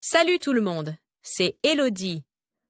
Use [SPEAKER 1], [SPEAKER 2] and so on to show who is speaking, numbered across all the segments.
[SPEAKER 1] Salut tout le monde, c'est Elodie.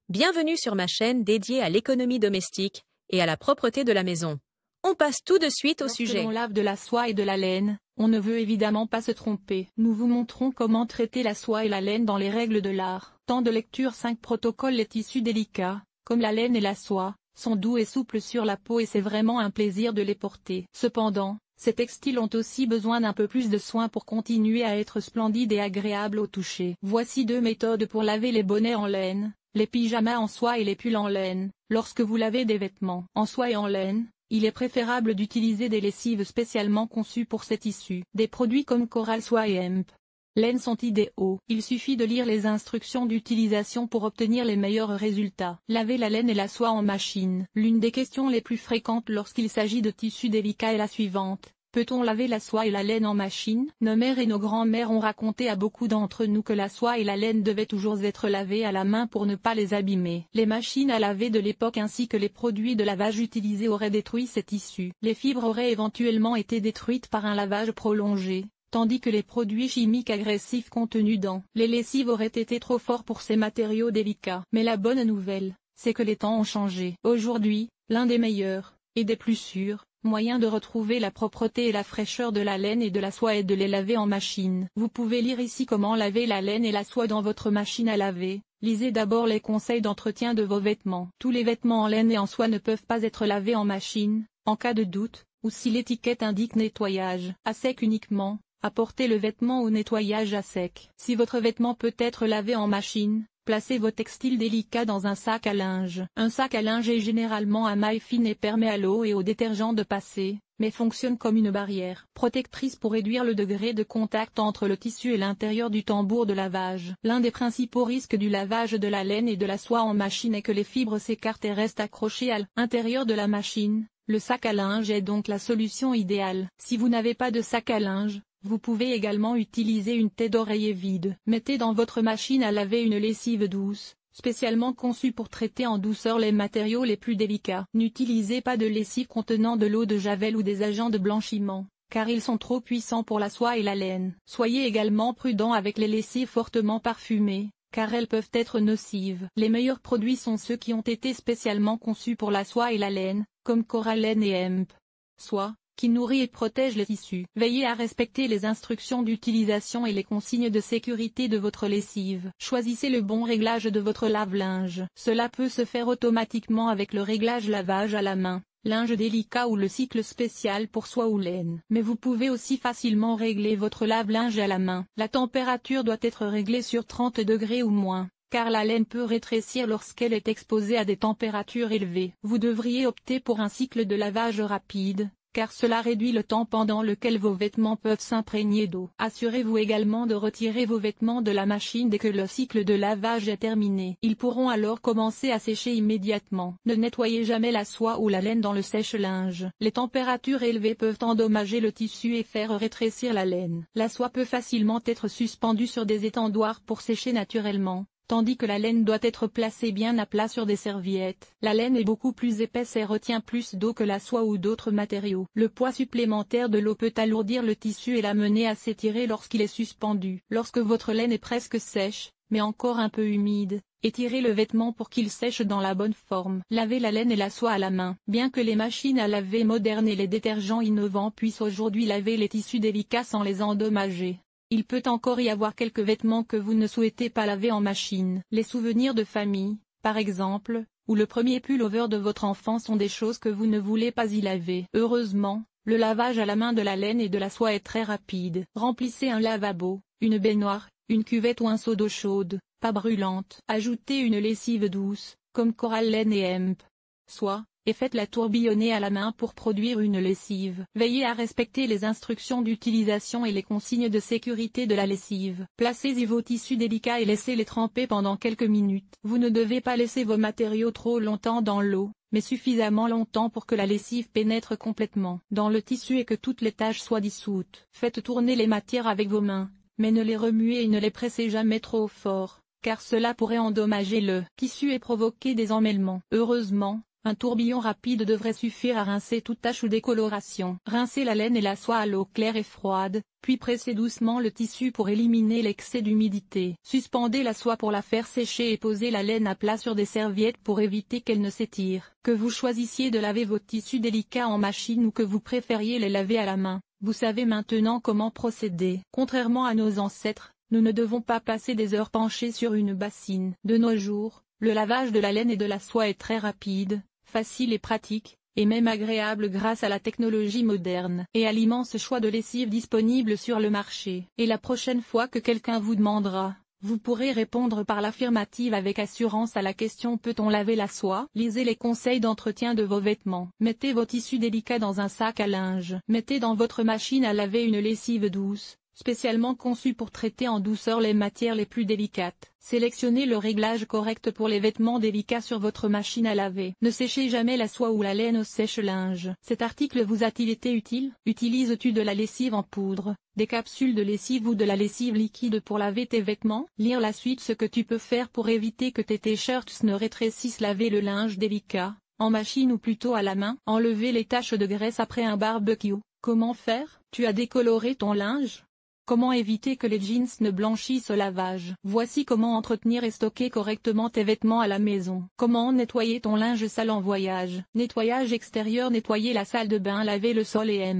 [SPEAKER 1] Bienvenue sur ma chaîne dédiée à l'économie domestique et à la propreté de la maison. On passe tout de suite au sujet.
[SPEAKER 2] Lorsque l'on lave de la soie et de la laine, on ne veut évidemment pas se tromper. Nous vous montrons comment traiter la soie et la laine dans les règles de l'art. Temps de lecture 5 protocoles. Les tissus délicats, comme la laine et la soie, sont doux et souples sur la peau et c'est vraiment un plaisir de les porter. Cependant, ces textiles ont aussi besoin d'un peu plus de soin pour continuer à être splendides et agréables au toucher. Voici 2 méthodes pour laver les bonnets en laine, les pyjamas en soie et les pulls en laine. Lorsque vous lavez des vêtements en soie et en laine, il est préférable d'utiliser des lessives spécialement conçues pour ces tissus. Des produits comme Coral Soie et Hemp Laine sont idéaux. Il suffit de lire les instructions d'utilisation pour obtenir les meilleurs résultats. Laver la laine et la soie en machine. L'une des questions les plus fréquentes lorsqu'il s'agit de tissus délicats est la suivante. Peut-on laver la soie et la laine en machine? Nos mères et nos grands-mères ont raconté à beaucoup d'entre nous que la soie et la laine devaient toujours être lavées à la main pour ne pas les abîmer. Les machines à laver de l'époque ainsi que les produits de lavage utilisés auraient détruit ces tissus. Les fibres auraient éventuellement été détruites par un lavage prolongé, tandis que les produits chimiques agressifs contenus dans les lessives auraient été trop forts pour ces matériaux délicats. Mais la bonne nouvelle, c'est que les temps ont changé. Aujourd'hui, l'un des meilleurs, et des plus sûrs, moyen de retrouver la propreté et la fraîcheur de la laine et de la soie est de les laver en machine. Vous pouvez lire ici comment laver la laine et la soie dans votre machine à laver. Lisez d'abord les conseils d'entretien de vos vêtements. Tous les vêtements en laine et en soie ne peuvent pas être lavés en machine, en cas de doute, ou si l'étiquette indique nettoyage à sec uniquement, apportez le vêtement au nettoyage à sec. Si votre vêtement peut être lavé en machine, placez vos textiles délicats dans un sac à linge. Un sac à linge est généralement à maille fine et permet à l'eau et au détergent de passer, mais fonctionne comme une barrière protectrice pour réduire le degré de contact entre le tissu et l'intérieur du tambour de lavage. L'un des principaux risques du lavage de la laine et de la soie en machine est que les fibres s'écartent et restent accrochées à l'intérieur de la machine. Le sac à linge est donc la solution idéale. Si vous n'avez pas de sac à linge, vous pouvez également utiliser une tête d'oreiller vide. Mettez dans votre machine à laver une lessive douce, spécialement conçue pour traiter en douceur les matériaux les plus délicats. N'utilisez pas de lessive contenant de l'eau de javel ou des agents de blanchiment, car ils sont trop puissants pour la soie et la laine. Soyez également prudent avec les lessives fortement parfumées, car elles peuvent être nocives. Les meilleurs produits sont ceux qui ont été spécialement conçus pour la soie et la laine, comme Coral Laine et Hemp Soie, qui nourrit et protège les tissus. Veillez à respecter les instructions d'utilisation et les consignes de sécurité de votre lessive. Choisissez le bon réglage de votre lave-linge. Cela peut se faire automatiquement avec le réglage lavage à la main, linge délicat ou le cycle spécial pour soie ou laine. Mais vous pouvez aussi facilement régler votre lave-linge à la main. La température doit être réglée sur 30 degrés ou moins, car la laine peut rétrécir lorsqu'elle est exposée à des températures élevées. Vous devriez opter pour un cycle de lavage rapide, car cela réduit le temps pendant lequel vos vêtements peuvent s'imprégner d'eau. Assurez-vous également de retirer vos vêtements de la machine dès que le cycle de lavage est terminé. Ils pourront alors commencer à sécher immédiatement. Ne nettoyez jamais la soie ou la laine dans le sèche-linge. Les températures élevées peuvent endommager le tissu et faire rétrécir la laine. La soie peut facilement être suspendue sur des étendoirs pour sécher naturellement, tandis que la laine doit être placée bien à plat sur des serviettes. La laine est beaucoup plus épaisse et retient plus d'eau que la soie ou d'autres matériaux. Le poids supplémentaire de l'eau peut alourdir le tissu et l'amener à s'étirer lorsqu'il est suspendu. Lorsque votre laine est presque sèche, mais encore un peu humide, étirez le vêtement pour qu'il sèche dans la bonne forme. Lavez la laine et la soie à la main. Bien que les machines à laver modernes et les détergents innovants puissent aujourd'hui laver les tissus délicats sans les endommager, il peut encore y avoir quelques vêtements que vous ne souhaitez pas laver en machine. Les souvenirs de famille, par exemple, ou le premier pullover de votre enfant sont des choses que vous ne voulez pas y laver. Heureusement, le lavage à la main de la laine et de la soie est très rapide. Remplissez un lavabo, une baignoire, une cuvette ou un seau d'eau chaude, pas brûlante. Ajoutez une lessive douce, comme Coral Laine et Hemp Soie, et faites-la tourbillonner à la main pour produire une lessive. Veillez à respecter les instructions d'utilisation et les consignes de sécurité de la lessive. Placez-y vos tissus délicats et laissez-les tremper pendant quelques minutes. Vous ne devez pas laisser vos matériaux trop longtemps dans l'eau, mais suffisamment longtemps pour que la lessive pénètre complètement dans le tissu et que toutes les taches soient dissoutes. Faites tourner les matières avec vos mains, mais ne les remuez et ne les pressez jamais trop fort, car cela pourrait endommager le tissu et provoquer des emmêlements. Heureusement, Un tourbillon rapide devrait suffire à rincer toute tache ou décoloration. Rincez la laine et la soie à l'eau claire et froide, puis pressez doucement le tissu pour éliminer l'excès d'humidité. Suspendez la soie pour la faire sécher et posez la laine à plat sur des serviettes pour éviter qu'elle ne s'étire. Que vous choisissiez de laver vos tissus délicats en machine ou que vous préfériez les laver à la main, vous savez maintenant comment procéder. Contrairement à nos ancêtres, nous ne devons pas passer des heures penchés sur une bassine. De nos jours, le lavage de la laine et de la soie est très rapide, facile et pratique, et même agréable grâce à la technologie moderne et à l'immense choix de lessive disponible sur le marché. Et la prochaine fois que quelqu'un vous demandera, vous pourrez répondre par l'affirmative avec assurance à la question peut-on laver la soie? Lisez les conseils d'entretien de vos vêtements. Mettez vos tissus délicats dans un sac à linge. Mettez dans votre machine à laver une lessive douce, spécialement conçue pour traiter en douceur les matières les plus délicates. Sélectionnez le réglage correct pour les vêtements délicats sur votre machine à laver. Ne séchez jamais la soie ou la laine au sèche-linge. Cet article vous a-t-il été utile? Utilises-tu de la lessive en poudre, des capsules de lessive ou de la lessive liquide pour laver tes vêtements? Lire la suite. Ce que tu peux faire pour éviter que tes t-shirts ne rétrécissent. Laver le linge délicat, en machine ou plutôt à la main. Enlever les taches de graisse après un barbecue. Comment faire? Tu as décoloré ton linge? Comment éviter que les jeans ne blanchissent au lavage? Voici comment entretenir et stocker correctement tes vêtements à la maison. Comment nettoyer ton linge sale en voyage? Nettoyage extérieur. Nettoyer la salle de bain. Laver le sol et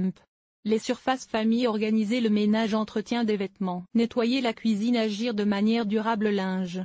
[SPEAKER 2] les surfaces famille. Organiser le ménage. Entretien des vêtements. Nettoyer la cuisine. Agir de manière durable. Linge,